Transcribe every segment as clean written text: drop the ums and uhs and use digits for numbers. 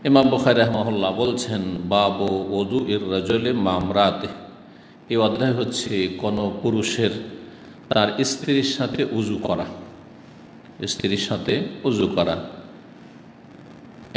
ইমাম বুখারী রাহিমাহুল্লাহ বলছেন, বাবু ওযু ইর রাজুলি মামরাতে, এই অধ্যায় হচ্ছে কোনো পুরুষের তার স্ত্রীর সাথে উজু করা। স্ত্রীর সাথে উজু করা,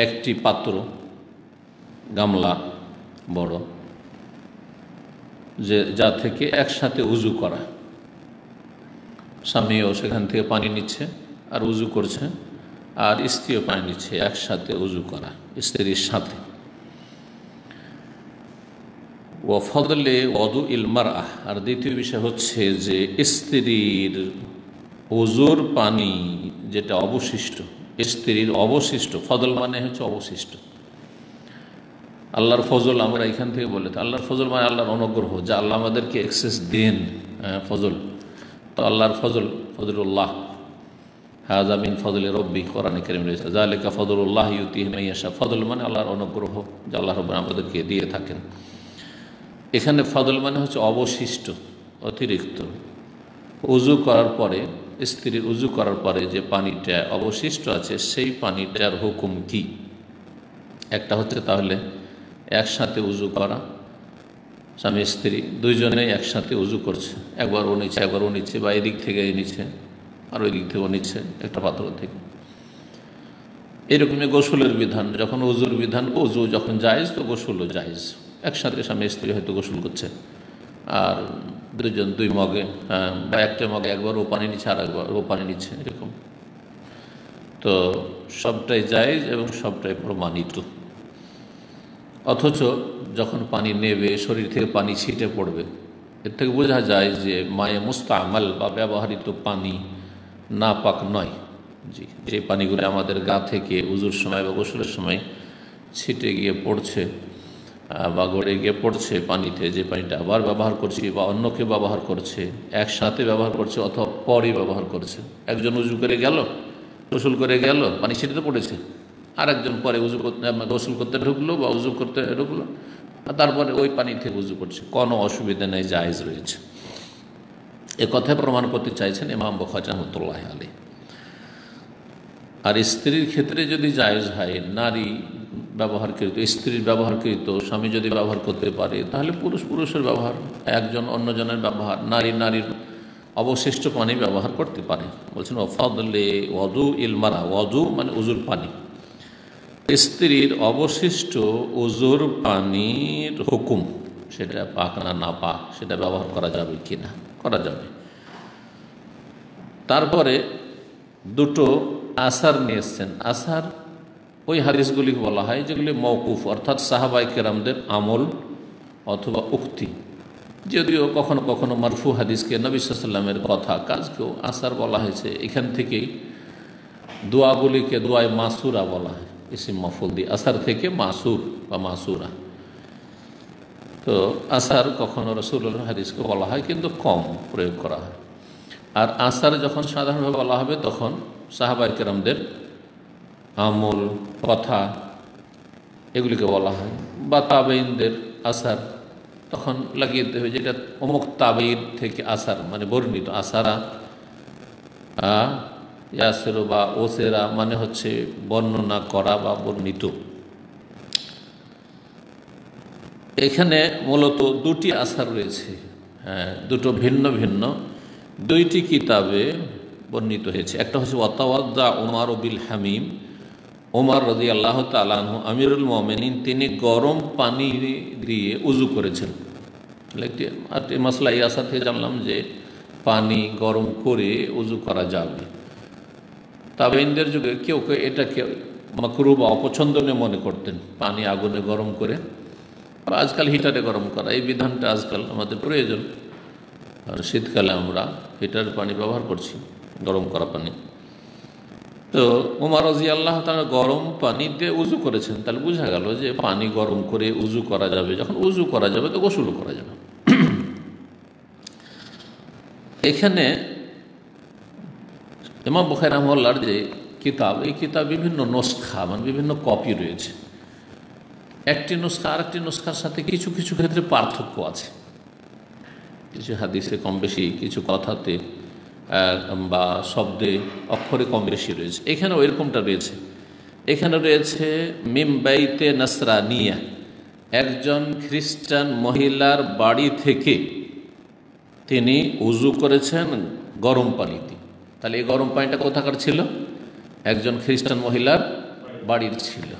একটি পাত্র, গামলা বড়, যে যা থেকে একসাথে উজু করা, স্বামীও সেখান থেকে পানি নিচ্ছে আর উজু করছে, আর স্ত্রীও পানি নিচ্ছে, একসাথে উজু করা স্ত্রীর সাথে। ও ফদলে ওযু ইল মারআহ, আর দ্বিতীয় বিষয় হচ্ছে যে স্ত্রীর উজুর পানি যেটা অবশিষ্ট, স্ত্রীর অবশিষ্ট, ফজল মানে হচ্ছে অবশিষ্ট। আল্লাহর ফজল আমরা এখান থেকে বলে, তো আল্লাহর ফজল মানে আল্লাহর অনুগ্রহ, যা আল্লাহ আমাদেরকে এক্সেস দেন, ফজল। তো আল্লাহর ফজল, ফজলুল্লাহ, হাযা মিন ফজলি রব্বি, কোরআনে কারীমে রয়েছে, যালিকা ফজলুল্লাহ ইউতিহি মান ইয়াশা। ফজল মানে আল্লাহর অনুগ্রহ, যা আল্লাহ রাব্বুল আমাদেরকে দিয়ে থাকেন। এখানে ফজল মানে হচ্ছে অবশিষ্ট, অতিরিক্ত। উজু করার পরে, স্ত্রীর উজু করার পরে যে পানিটা অবশিষ্ট আছে, সেই পানিটার হুকুম কি? একটা হচ্ছে তাহলে একসাথে উজু করা, স্বামী স্ত্রী দুইজনেই একসাথে উজু করছে, একবার ও নিচ্ছে একবার ও নিচ্ছে, বা এদিক থেকে নিচ্ছে আর ওই দিক থেকে ও নিচ্ছে একটা পাত্র থেকে। এরকমই গোসলের বিধান, যখন উজুর বিধান, উজু যখন জায়েজ তো গোসলও জায়েজ। একসাথে স্বামী স্ত্রী হয়তো গোসল করছে, আর দুজন দুই মগে, বা একটা মগে একবার ও পানি নিচ্ছে আর একবার ও পানি নিচ্ছে, এরকম। তো সবটাই জায়েজ এবং সবটাই প্রমাণিত। অথচ যখন পানি নেবে, শরীর থেকে পানি ছিটে পড়বে, এর থেকে বোঝা যায় যে মায়ে মুস্তামাল বা ব্যবহৃত পানি নাপাক নয়। জি, যে পানিগুলো আমাদের গা থেকে উজুর সময় বা গোসলের সময় ছিটে গিয়ে পড়ছে বা গড়ে গিয়ে পড়ছে পানিতে, যে পানিটা আবার ব্যবহার করছি বা অন্যকে ব্যবহার করছে, একসাথে ব্যবহার করছে অথবা পরে ব্যবহার করছে। একজন উজু করে গেল, গোসল করে গেল, পানি ছিটে পড়েছে, আর একজন পরে উজু করতে, গোসল করতে ঢুকলো বা উজু করতে ঢুকলো, আর তারপরে ওই পানি থেকে উজু করছে, কোনো অসুবিধা নেই, জায়েজ রয়েছে। এ কথায় প্রমাণ করতে চাইছেন ইমাম বুখারী রাহমাতুল্লাহ আলাইহি। আর স্ত্রীর ক্ষেত্রে যদি জায়েজ হয়, নারী ব্যবহারকৃত, স্ত্রীর ব্যবহারকৃত স্বামী যদি ব্যবহার করতে পারে, তাহলে পুরুষ পুরুষের ব্যবহার, একজন অন্যজনের ব্যবহার, নারী নারীর অবশিষ্ট পানি ব্যবহার করতে পারে। বলছেন ও ফদলে ওযু ইল মারআ, ওযু মানে উজুর পানি, স্ত্রীর অবশিষ্ট উজুর পানির হুকুম, সেটা পাক না না পাক, সেটা ব্যবহার করা যাবে কি না, করা যাবে। তারপরে দুটো আসার নিয়ে এসছেন। আসার ওই হাদিসগুলি বলা হয় যেগুলি মওকুফ, অর্থাৎ সাহাবায়ে কেরামদের আমল অথবা উক্তি। যদিও কখনো কখনো মারফু হাদিসকে, নবী সাল্লাল্লাহু আলাইহি ওয়াসাল্লামের কথা কাজকেও আসার বলা হয়েছে। এখান থেকেই দোয়াগুলিকে দোয়ায়ে মাসুরা বলা হয়, ইসিম মাফউল দিয়ে, আসার থেকে মাসুর বা মাসুরা। তো আসার কখনো রাসূলুল্লাহর হাদিসকে বলা হয়, কিন্তু কম প্রয়োগ করা হয়। আর আসার যখন সাধারণভাবে বলা হবে, তখন সাহাবায়ে কেরামদের আমল, কথা, এগুলিকে বলা হয়। বা তাবেঈনদের আসার তখন লাগিয়ে দিতে হবে, যেটা অমুক তাবেঈন থেকে আসার মানে বর্ণিত। আসারা ইয়াসেরু বা ওসেরা মানে হচ্ছে বর্ণনা করা বা বর্ণিত। এখানে মূলত দুটি আসার রয়েছে, দুটো ভিন্ন ভিন্ন দুইটি কিতাবে বর্ণিত হয়েছে। একটা হচ্ছে ওয়াতাওয়াদ্দা ওমর বিল হামিম, ওমর রাদিয়াল্লাহু তাআলা আনহু আমিরুল মুমিনিন, তিনি গরম পানি দিয়ে উজু করেছেন। একটি মাসলা এই আসার থেকে জানলাম যে পানি গরম করে উজু করা যাবে। তাবেঈনদের যুগে কেউ কেউ এটাকে মাকরুহ বা অপছন্দনীয় মনে করতেন, পানি আগুনে গরম করে, বা আজকাল হিটারে গরম করা, এই বিধানটা আজকাল আমাদের প্রয়োজন। আর শীতকালে আমরা হিটার পানি ব্যবহার করছি, গরম করা পানি। তো ওমর রাদিয়াল্লাহু তাআলা গরম পানি দিয়ে উজু করেছেন, তাহলে বোঝা গেল যে পানি গরম করে উজু করা যাবে। যখন উজু করা যাবে তো গোসলও করা যাবে। এখানে ইমাম বুখারী রাহিমাহুল্লাহর যে কিতাব, এই কিতাব বিভিন্ন নুসখা মানে বিভিন্ন কপি রয়েছে। একটি নুসখা আরেকটি নুসখার সাথে কিছু কিছু ক্ষেত্রে পার্থক্য আছে। কিছু হাদিসে কম বেশি, কিছু কথাতে বা শব্দে, অক্ষরে কম বেশি রয়েছে। এখানেও এরকমটা রয়েছে এখানে রয়েছে মিম বাইতে নাসরানিয়া, একজন খ্রিস্টান মহিলার বাড়ি থেকে তিনি উজু করেছেন গরম পানিতে। তাহলে এই গরম পানিটা কোথাকার ছিল? একজন খ্রিস্টান মহিলার বাড়ির ছিল।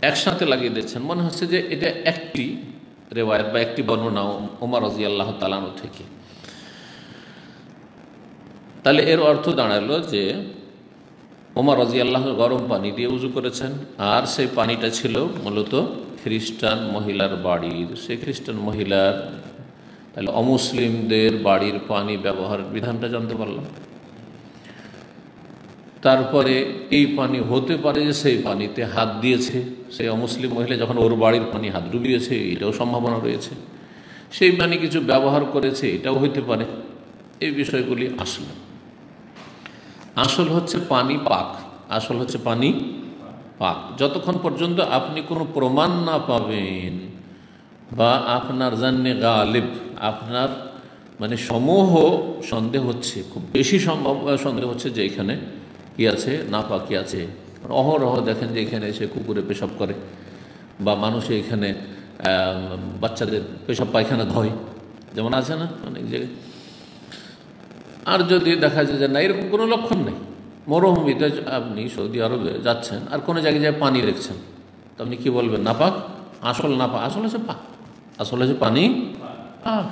একসাথে লাগিয়ে দিচ্ছেন, মনে হচ্ছে যে এটা একটি রেওয়ায়াত বা একটি বর্ণনা ওমর রাদিয়াল্লাহু তাআলা আনহু থেকে। তাহলে এর অর্থ দাঁড়ালো যে ওমর রাদিয়াল্লাহু গরম পানি দিয়ে উজু করেছেন, আর সেই পানিটা ছিল মূলত খ্রিস্টান মহিলার বাড়ির। সেই খ্রিস্টান মহিলার, তাহলে অমুসলিমদের বাড়ির পানি ব্যবহারের বিধানটা জানতে পারলাম। তারপরে এই পানি হতে পারে যে সেই পানিতে হাত দিয়েছে সেই অমুসলিম মহিলা, যখন ওর বাড়ির পানি হাত ডুবিয়েছে, এটাও সম্ভাবনা রয়েছে। সেই পানি কিছু ব্যবহার করেছে, এটাও হইতে পারে। এই বিষয়গুলি আসল হচ্ছে পানি পাক, আসল হচ্ছে পানি পাক। যতক্ষণ পর্যন্ত আপনি কোনো প্রমাণ না পাবেন বা আপনার জান্নে গালিব, আপনার মানে সমূহ সন্দেহ হচ্ছে, খুব বেশি সম্ভব সন্দেহ হচ্ছে যে এখানে কি আছে, না পাকি আছে। অহরহ দেখেন যে এখানে এসে কুকুরে পেশাব করে, বা মানুষে এখানে বাচ্চাদের পেশাব পায়খানা ধয়, যেমন আছে না অনেক জায়গায়। আর যদি দেখা যায় যে না, এরকম কোনো লক্ষণ নেই, মরুভূমিতে আপনি সৌদি আরবে যাচ্ছেন আর কোনো জায়গায় পানি দেখছেন, তো আপনি কী বলবেন? নাপাক? আসল নাপাক? আসল হচ্ছে পাক, আসল হচ্ছে পানি পাক।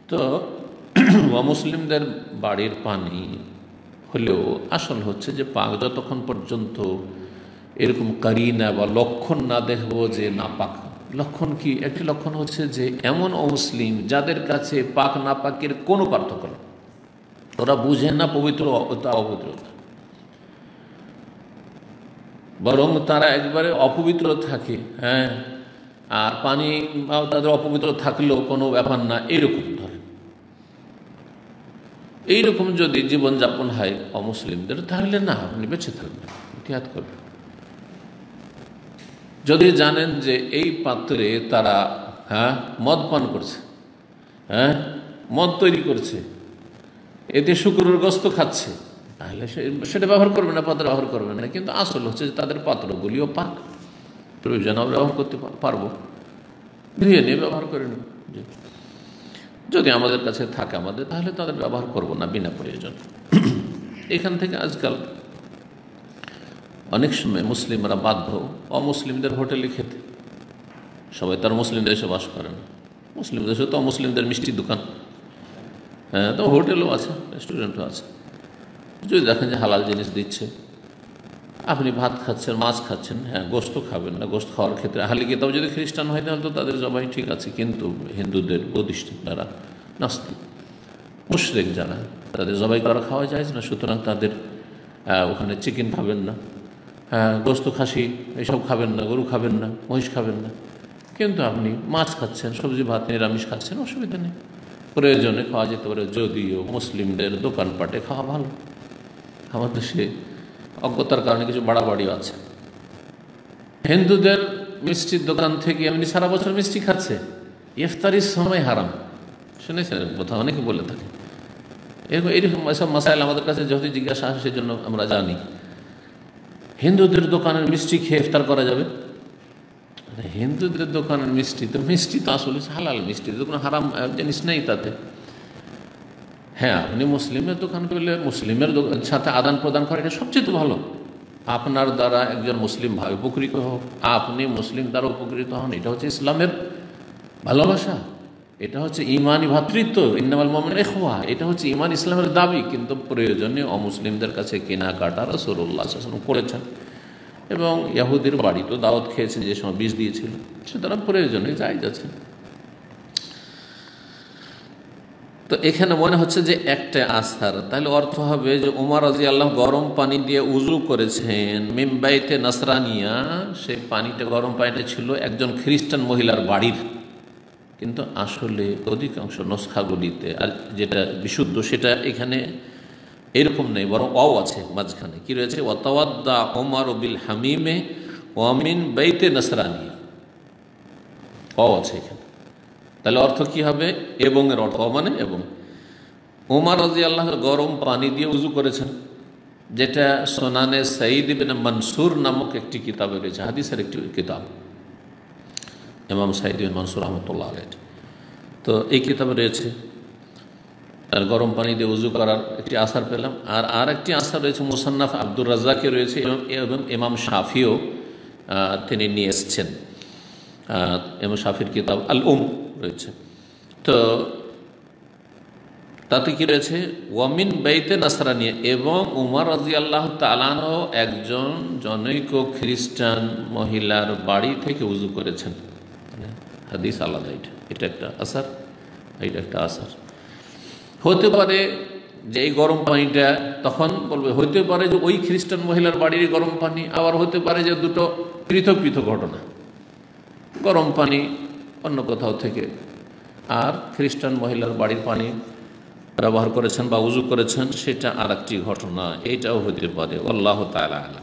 তো মুসলিমদের বাড়ির পানি হলেও আসল হচ্ছে যে পাক, যতক্ষণ পর্যন্ত এরকম কারিনা বা লক্ষণ না দেখবো যে নাপাক। লক্ষণ কি? একটি লক্ষণ হচ্ছে যে এমন অমুসলিম যাদের কাছে পাক না পাকের কোনো পার্থক্য নেই, ওরা বুঝে না পবিত্র অপবিত্রতা, বরং তারা একবারে অপবিত্র থাকে। হ্যাঁ, আর পানি তাদের অপবিত্র থাকলেও কোনো ব্যাপার না, এইরকম ধরে। এইরকম যদি জীবনযাপন হয় অমুসলিমদের, তাহলে না, আপনি বেঁচে থাকবেন, ইতিহাদ করবেন। যদি জানেন যে এই পাত্রে তারা মদ পান করছে, মদ তৈরি করছে, এতে শুকরের গোশত খাচ্ছে, তাহলে সেটা ব্যবহার করবেন না, পাত্র ব্যবহার করবেন না। কিন্তু আসল হচ্ছে যে তাদের পাত্রগুলিও পাক, প্রয়োজন আমরা ব্যবহার করতে পারবো, ধুয়ে নিয়ে ব্যবহার করে নেব। যদি আমাদের কাছে থাকে আমাদের, তাহলে তাদের ব্যবহার করব না বিনা প্রয়োজন। এখান থেকে আজকাল অনেক সময় মুসলিমরা বাধ্য অমুসলিমদের হোটেলে খেতে। সবাই তার মুসলিম দেশে বাস করে না, মুসলিম দেশে তো অমুসলিমদের মিষ্টির দোকান, হ্যাঁ, তো হোটেলও আছে, রেস্টুরেন্টও আছে। যদি দেখেন যে হালাল জিনিস দিচ্ছে, আপনি ভাত খাচ্ছেন, মাছ খাচ্ছেন, হ্যাঁ, গোশত খাবেন না। গোশত খাওয়ার ক্ষেত্রে আহলে কিতাব যদি খ্রিস্টান হয় তাহলে তো তাদের জবাই ঠিক আছে, কিন্তু হিন্দুদের বুদ্ধিস্ট যারা, নাস্তিক, মুশরিক যারা, তাদের জবাই করা খাওয়া যায় না। সুতরাং তাদের ওখানে চিকেন খাবেন না, হ্যাঁ, গোশত খাসি এসব খাবেন না, গরু খাবেন না, মহিষ খাবেন না। কিন্তু আপনি মাছ খাচ্ছেন, সবজি ভাত নিরামিষ খাচ্ছেন, অসুবিধা নেই, প্রয়োজনে খাওয়া যেতে পারে। যদিও মুসলিমদের দোকানপাটে খাওয়া ভালো, আমাদের দেশে অজ্ঞতার কারণে কিছু বাড়াবাড়িও আছে। হিন্দুদের মিষ্টির দোকান থেকে এমনি সারা বছর মিষ্টি খাচ্ছে, ইফতারির সময় হারাম, শুনেছেন কথা অনেকে বলে থাকে। এরকম এসব মাসাইল আমাদের কাছে যেহেতু জিজ্ঞাসা আসে, সেজন্য আমরা জানি। হিন্দুদের দোকানের মিষ্টি খেয়ে ইফতার করা যাবে? হিন্দুদের দোকানের মিষ্টি তো আসলে হালাল মিষ্টি, তো কোনো হারাম জিনিস নেই তাতে। হ্যাঁ, আপনি মুসলিমের দোকান করলে মুসলিমের সাথে আদান প্রদান করা, এটা সবচেয়ে ভালো। আপনার দ্বারা একজন মুসলিম ভাই উপকৃত হোক, আপনি মুসলিম দ্বারা উপকৃত হন, এটা হচ্ছে ইসলামের ভালোবাসা, এটা হচ্ছে ইমানি ভ্রাতৃত্ব, ইন্নামাল মুমিনুনা ইখওয়া, এটা হচ্ছে ইমান ইসলামের দাবি। কিন্তু প্রয়োজনে অমুসলিমদের কাছে কেনাকাটা রাসূলুল্লাহ সাল্লাল্লাহু আলাইহি ওয়াসাল্লাম করেছেন, এবং ইহুদির বাড়ি তো দাওয়াত খেয়েছেন যে সময় বিষ দিয়েছিল, সুতরাং প্রয়োজনে যাই যাচ্ছে। তো এখানে মনে হচ্ছে যে একটা আসার, তাহলে অর্থ হবে যে ওমর রাদিয়াল্লাহু গরম পানি দিয়ে উজু করেছেন মিন বাইতে নাসরানিয়া, সেই পানিটা, গরম পানিটা ছিল একজন খ্রিস্টান মহিলার বাড়ির। কিন্তু আসলে অধিকাংশ নস্খাগুলিতে আর যেটা বিশুদ্ধ সেটা এখানে এরকম নেই, বরং আছে মাঝখানে। কি রয়েছে? ওয়াতাওয়াদ্দা ওমর বিল হামিমে ওয়ামিন বাইতে নাসরানিয়া, আছে এখানে। তাহলে অর্থ কি হবে? এবং এর অর্থ মানে এবং। ওমর রাদিয়াল্লাহু গরম পানি দিয়ে উজু করেছেন যেটা সোনানে সঈদ ইবনে মনসুর নামক একটি কিতাবে রয়েছে, হাদিসের একটি কিতাব, ইমাম সঈদ বিন মনসুর রহমতুল্লাহ আলাইহ। তো এই কিতাবে রয়েছে আর গরম পানি দিয়ে উজু করার একটি আসার পেলাম। আর একটি আসার রয়েছে মুসান্নাফ আব্দুর রাজ্জাকে রয়েছে, এবং ইমাম শাফিও তিনি নিয়ে এসছেন। ইমাম শাফির কিতাব আল রয়েছে। তো তাতে কি রয়েছে, ওয়ামিন বাইতে নাসরানিয়া, এবং উমর রাদিয়াল্লাহু তাআলা আনহু একজন জনৈক খ্রিস্টান মহিলার বাড়ি থেকে উজু করেছেন। হাদিস আলাদা, এটা একটা আসার, এটা একটা আসার। হতে পারে যে এই গরম পানিটা, তখন বলবে হতে পারে যে ওই খ্রিস্টান মহিলার বাড়ির গরম পানি, আবার হতে পারে যে দুটো পৃথক পৃথক ঘটনা, গরম পানি অন্য কোথাও থেকে আর খ্রিস্টান মহিলার বাড়ির পানি ব্যবহার করেছেন বা উজু করেছেন, সেটা আর একটি ঘটনা, এইটাও হতে পারে। আল্লাহু তাআলা আলাম।